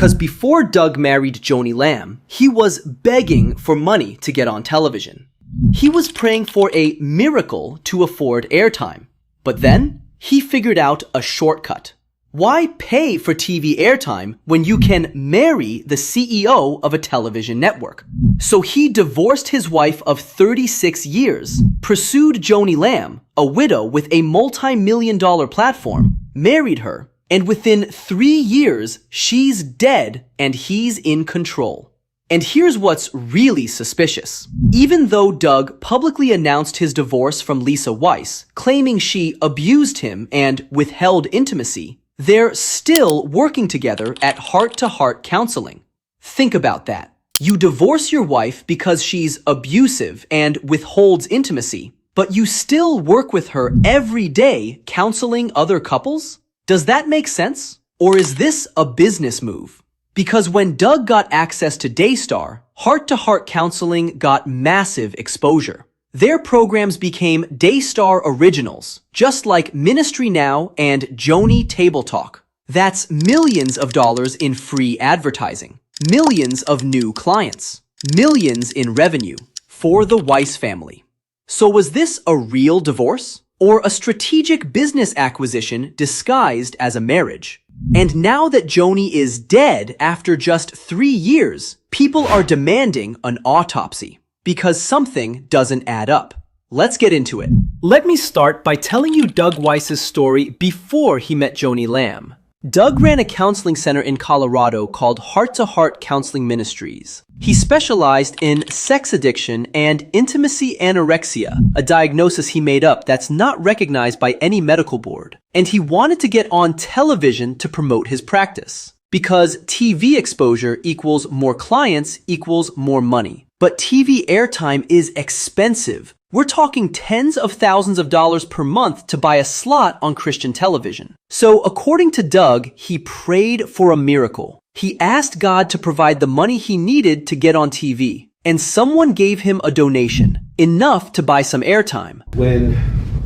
Because before Doug married Joanie Lamb, he was begging for money to get on television. He was praying for a miracle to afford airtime. But then, he figured out a shortcut. Why pay for TV airtime when you can marry the CEO of a television network? So he divorced his wife of 36 years, pursued Joanie Lamb, a widow with a multi-million-dollar platform, married her, and within 3 years, she's dead and he's in control. And here's what's really suspicious. Even though Doug publicly announced his divorce from Lisa Weiss, claiming she abused him and withheld intimacy, they're still working together at heart-to-heart counseling. Think about that. You divorce your wife because she's abusive and withholds intimacy, but you still work with her every day counseling other couples? Does that make sense? Or is this a business move? Because when Doug got access to Daystar, heart-to-heart counseling got massive exposure. Their programs became Daystar Originals, just like Ministry Now and Joni Table Talk. That's millions of dollars in free advertising, millions of new clients, millions in revenue for the Weiss family. So was this a real divorce? Or a strategic business acquisition disguised as a marriage? And now that Joni is dead after just 3 years, people are demanding an autopsy because something doesn't add up. Let's get into it. Let me start by telling you Doug Weiss's story before he met Joanie Lamb. Doug ran a counseling center in Colorado called Heart to Heart Counseling Ministries. He specialized in sex addiction and intimacy anorexia, a diagnosis he made up that's not recognized by any medical board. And he wanted to get on television to promote his practice. Because TV exposure equals more clients equals more money. But TV airtime is expensive. We're talking tens of thousands of dollars per month to buy a slot on Christian television. So according to Doug, he prayed for a miracle. He asked God to provide the money he needed to get on TV. And someone gave him a donation, enough to buy some airtime. When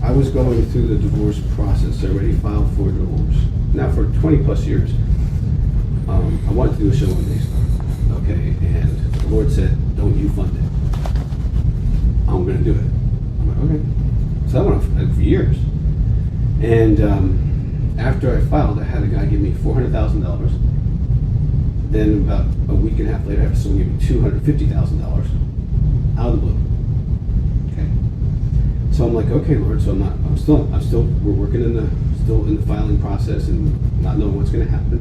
I was going through the divorce process, I already filed for divorce. Now for 20 plus years, I wanted to do a show on Daystar. Okay, and the Lord said, don't you fund it. I'm going to do it. I'm like, okay. So I went on for years. And after I filed, I had a guy give me $400,000. Then about a week and a half later, I had someone give me $250,000 out of the blue. Okay. So I'm like, okay, Lord. So we're working still in the filing process and not knowing what's going to happen.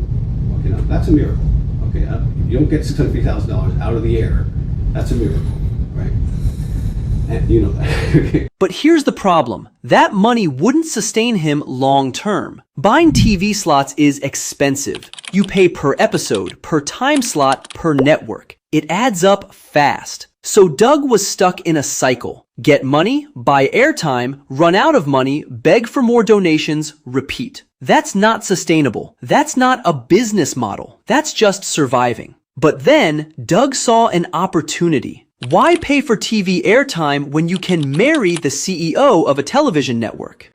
Okay, now that's a miracle. Okay, if you don't get $650,000 out of the air, that's a miracle, right? And you know that. Okay. But here's the problem. That money wouldn't sustain him long term. Buying TV slots is expensive. You pay per episode, per time slot, per network. It adds up fast. So Doug was stuck in a cycle. Get money, buy airtime, run out of money, beg for more donations, repeat. That's not sustainable. That's not a business model. That's just surviving. But then Doug saw an opportunity. Why pay for TV airtime when you can marry the CEO of a television network?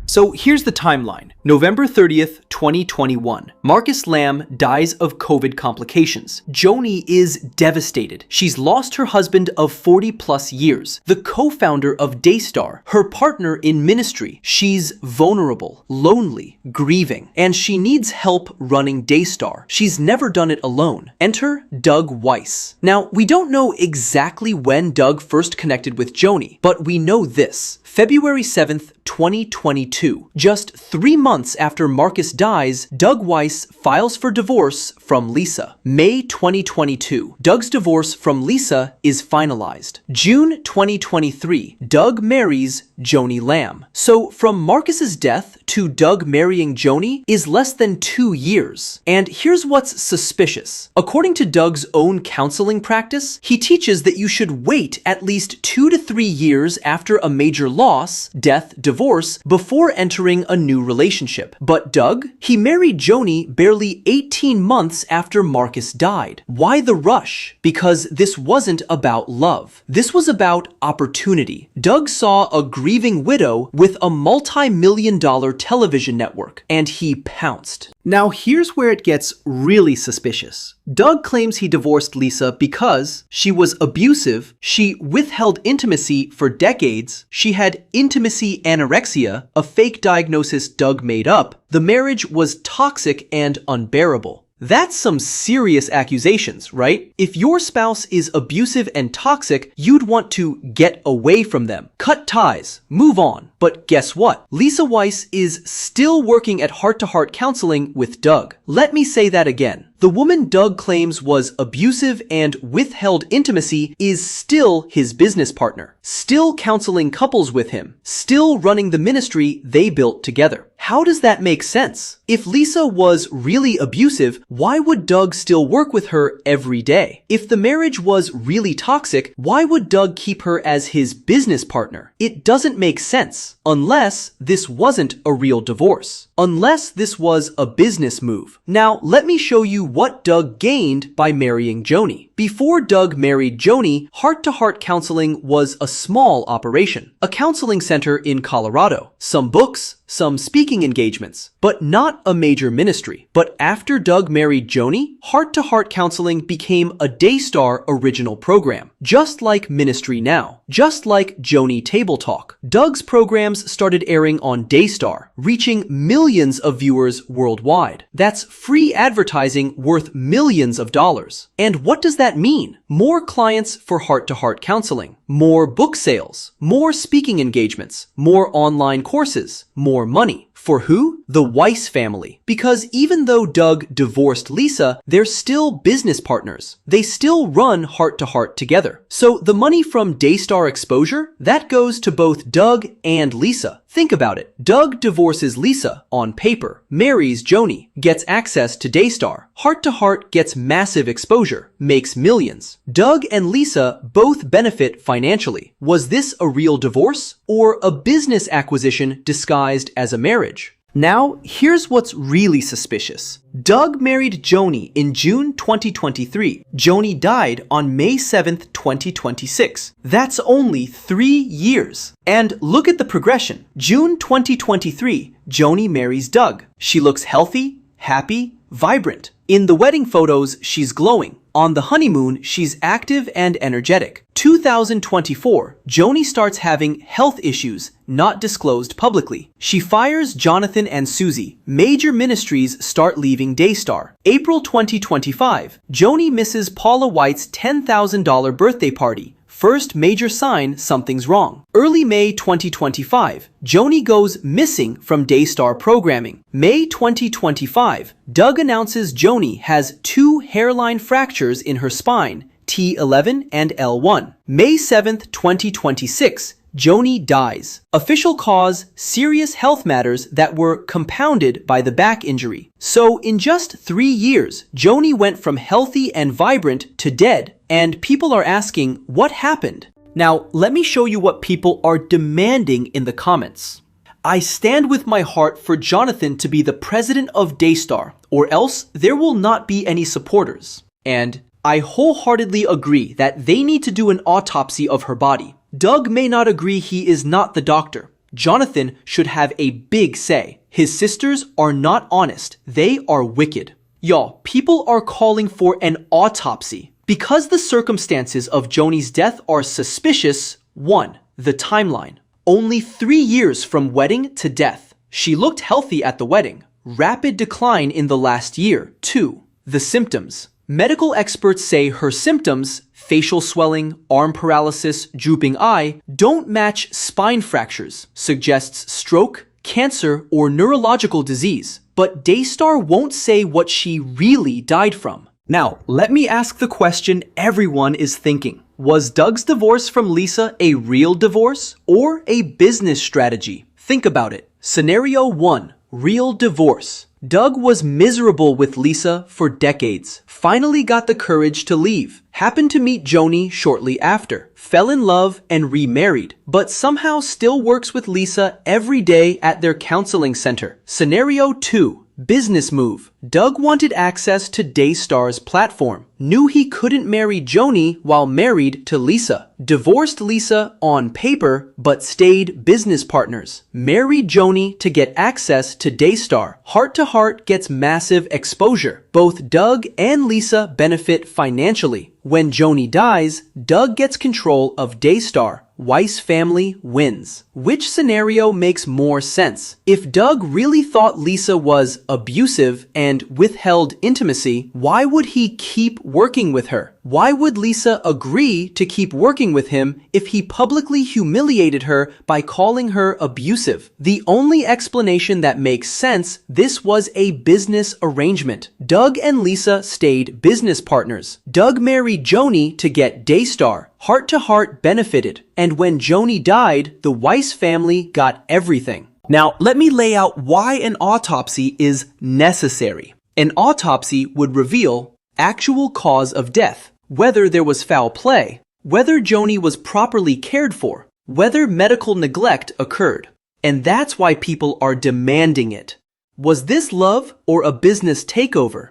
So here's the timeline. November 30th, 2021. Marcus Lamb dies of COVID complications. Joni is devastated. She's lost her husband of 40 plus years, the co-founder of Daystar, her partner in ministry. She's vulnerable, lonely, grieving, and she needs help running Daystar. She's never done it alone. Enter Doug Weiss. Now, we don't know exactly when Doug first connected with Joni, but we know this. February 7th, 2022. Just 3 months after Marcus dies, Doug Weiss files for divorce from Lisa. May 2022. Doug's divorce from Lisa is finalized. June 2023. Doug marries Joanie Lamb. So from Marcus's death to Doug marrying Joni is less than 2 years. And here's what's suspicious. According to Doug's own counseling practice, he teaches that you should wait at least 2 to 3 years after a major loss, death, divorce, before entering a new relationship. But Doug, he married Joni barely 18 months after Marcus died. Why the rush? Because this wasn't about love. This was about opportunity. Doug saw a grieving widow with a multi-million-dollar television network, and he pounced. Now here's where it gets really suspicious. Doug claims he divorced Lisa because she was abusive, she withheld intimacy for decades, she had intimacy anorexia, a fake diagnosis Doug made up, the marriage was toxic and unbearable. That's some serious accusations, right? If your spouse is abusive and toxic, you'd want to get away from them, cut ties, move on. But guess what? Lisa Weiss is still working at heart-to-heart counseling with Doug. Let me say that again. The woman Doug claims was abusive and withheld intimacy is still his business partner, still counseling couples with him, still running the ministry they built together. How does that make sense? If Lisa was really abusive, why would Doug still work with her every day? If the marriage was really toxic, why would Doug keep her as his business partner? It doesn't make sense, unless this wasn't a real divorce, unless this was a business move. Now, let me show you what Doug gained by marrying Joni. Before Doug married Joni, heart-to-heart counseling was a small operation, a counseling center in Colorado, some books, some speaking engagements, but not a major ministry. But after Doug married Joni, heart-to-heart counseling became a Daystar original program, just like Ministry Now, just like Joni Table Talk. Doug's programs started airing on Daystar, reaching millions of viewers worldwide. That's free advertising worth millions of dollars. And what does that mean? More clients for heart-to-heart counseling, more book sales, more speaking engagements, more online courses, more money. For who? The Weiss family. Because even though Doug divorced Lisa, they're still business partners. They still run heart-to-heart together. So the money from Daystar exposure, that goes to both Doug and Lisa. Think about it. Doug divorces Lisa on paper, marries Joni, gets access to Daystar. Heart-to-heart gets massive exposure, makes millions. Doug and Lisa both benefit financially. Was this a real divorce or a business acquisition disguised as a marriage? Now, here's what's really suspicious. Doug married Joni in June 2023. Joni died on May 7th, 2026. That's only 3 years. And look at the progression. June 2023, Joni marries Doug. She looks healthy, happy, vibrant. In the wedding photos, she's glowing. On the honeymoon, she's active and energetic. 2024, Joni starts having health issues not disclosed publicly. She fires Jonathan and Susie. Major ministries start leaving Daystar. April 2025, Joni misses Paula White's $10,000 birthday party. First major sign something's wrong. Early May 2025, Joni goes missing from Daystar programming. May 2025, Doug announces Joni has 2 hairline fractures in her spine, T11 and L1. May 7th, 2026, Joni dies. Official cause, serious health matters that were compounded by the back injury. So in just 3 years, Joni went from healthy and vibrant to dead, and people are asking, what happened? Now, let me show you what people are demanding in the comments. I stand with my heart for Jonathan to be the president of Daystar, or else there will not be any supporters. And I wholeheartedly agree that they need to do an autopsy of her body. Doug may not agree he is not the doctor. Jonathan should have a big say. His sisters are not honest. They are wicked. Y'all, people are calling for an autopsy. Because the circumstances of Joni's death are suspicious, 1. The timeline. Only 3 years from wedding to death. She looked healthy at the wedding. Rapid decline in the last year. 2. The symptoms. Medical experts say her symptoms, facial swelling, arm paralysis, drooping eye, don't match spine fractures, suggests stroke, cancer, or neurological disease. But Daystar won't say what she really died from. Now, let me ask the question everyone is thinking. Was Doug's divorce from Lisa a real divorce or a business strategy? Think about it. Scenario 1. Real divorce. Doug was miserable with Lisa for decades, finally got the courage to leave, happened to meet Joni shortly after, fell in love and remarried, but somehow still works with Lisa every day at their counseling center. Scenario 2. Business move. Doug wanted access to Daystar's platform. Knew he couldn't marry Joni while married to Lisa. Divorced Lisa on paper, but stayed business partners. Married Joni to get access to Daystar. Heart to Heart gets massive exposure. Both Doug and Lisa benefit financially. When Joni dies, Doug gets control of Daystar. Weiss family wins. Which scenario makes more sense? If Doug really thought Lisa was abusive and withheld intimacy, why would he keep working with her? Why would Lisa agree to keep working with him if he publicly humiliated her by calling her abusive? The only explanation that makes sense, this was a business arrangement. Doug and Lisa stayed business partners. Doug married Joni to get Daystar. Heart to Heart benefited. And when Joni died, the Weiss family got everything. Now, let me lay out why an autopsy is necessary. An autopsy would reveal actual cause of death, whether there was foul play, whether Joni was properly cared for, whether medical neglect occurred. And that's why people are demanding it. Was this love or a business takeover?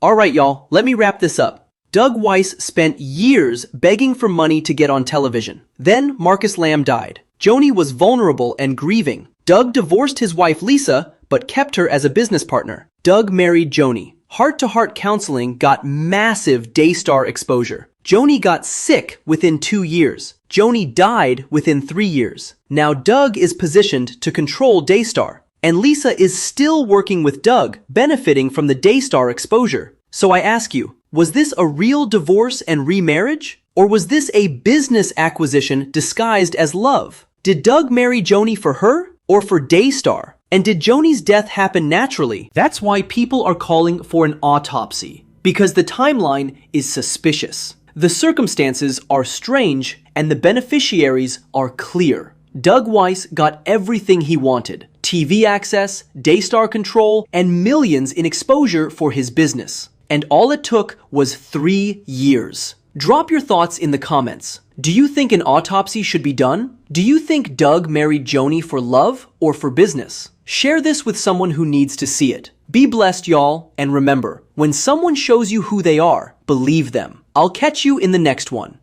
Alright y'all, let me wrap this up. Doug Weiss spent years begging for money to get on television. Then Marcus Lamb died. Joni was vulnerable and grieving. Doug divorced his wife Lisa, but kept her as a business partner. Doug married Joni. Heart-to-heart counseling got massive Daystar exposure. Joni got sick within 2 years. Joni died within 3 years. Now Doug is positioned to control Daystar. And Lisa is still working with Doug, benefiting from the Daystar exposure. So I ask you, was this a real divorce and remarriage? Or was this a business acquisition disguised as love? Did Doug marry Joni for her or for Daystar? And did Joni's death happen naturally? That's why people are calling for an autopsy, because the timeline is suspicious. The circumstances are strange and the beneficiaries are clear. Doug Weiss got everything he wanted: TV access, Daystar control, and millions in exposure for his business. And all it took was 3 years. Drop your thoughts in the comments. Do you think an autopsy should be done? Do you think Doug married Joni for love or for business? Share this with someone who needs to see it. Be blessed, y'all, and remember, when someone shows you who they are, believe them. I'll catch you in the next one.